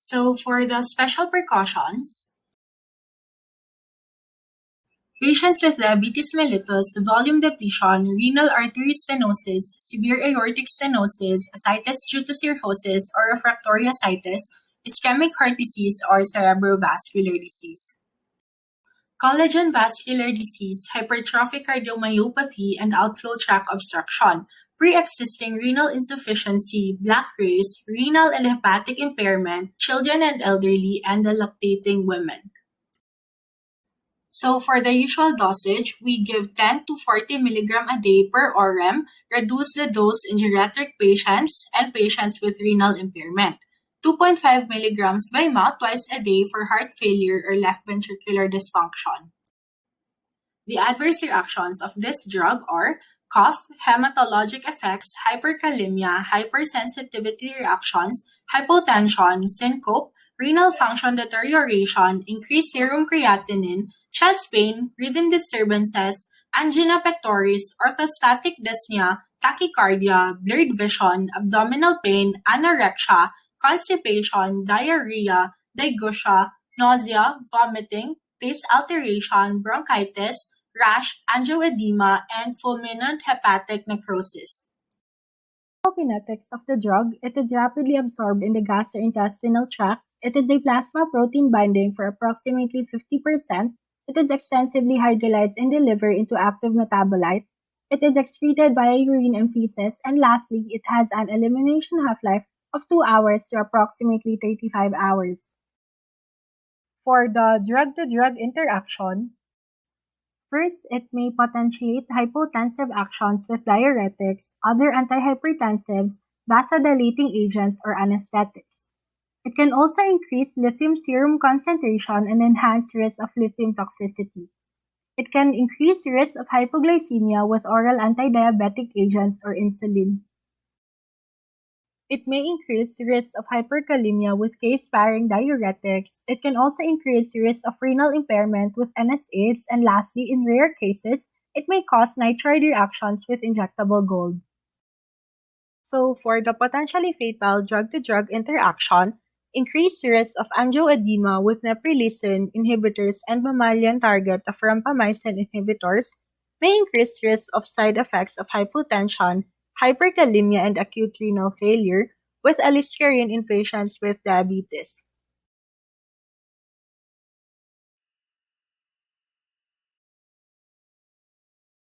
So for the special precautions, patients with diabetes mellitus, volume depletion, renal artery stenosis, severe aortic stenosis, ascites due to cirrhosis or refractory ascites, ischemic heart disease, or cerebrovascular disease. Collagen vascular disease, hypertrophic cardiomyopathy, and outflow tract obstruction, pre-existing renal insufficiency, black race, renal and hepatic impairment, children and elderly, and the lactating women. So for the usual dosage, we give 10 to 40 mg a day per ORM, reduce the dose in geriatric patients and patients with renal impairment. 2.5 mg by mouth twice a day for heart failure or left ventricular dysfunction. The adverse reactions of this drug are cough, hematologic effects, hyperkalemia, hypersensitivity reactions, hypotension, syncope, renal function deterioration, increased serum creatinine, chest pain, rhythm disturbances, angina pectoris, orthostatic dyspnea, tachycardia, blurred vision, abdominal pain, anorexia, constipation, diarrhea, dysgeusia, nausea, vomiting, taste alteration, bronchitis, rash, angioedema, and fulminant hepatic necrosis. Kinetics of the drug, it is rapidly absorbed in the gastrointestinal tract. It is a plasma protein binding for approximately 50%. It is extensively hydrolyzed in the liver into active metabolite. It is excreted via urine and feces. And lastly, it has an elimination half-life of 2 hours to approximately 35 hours. For the drug-to-drug interaction, first, it may potentiate hypotensive actions with diuretics, other antihypertensives, vasodilating agents, or anesthetics. It can also increase lithium serum concentration and enhance risk of lithium toxicity. It can increase risk of hypoglycemia with oral antidiabetic agents or insulin. It may increase risk of hyperkalemia with case-sparing diuretics. It can also increase risk of renal impairment with NSAIDs. And lastly, in rare cases, it may cause nitride reactions with injectable gold. So for the potentially fatal drug-to-drug interaction, increased risk of angioedema with neprilysin inhibitors and mammalian target of rapamycin inhibitors may increase risk of side effects of hypotension, hyperkalemia, and acute renal failure with aliskiren in patients with diabetes.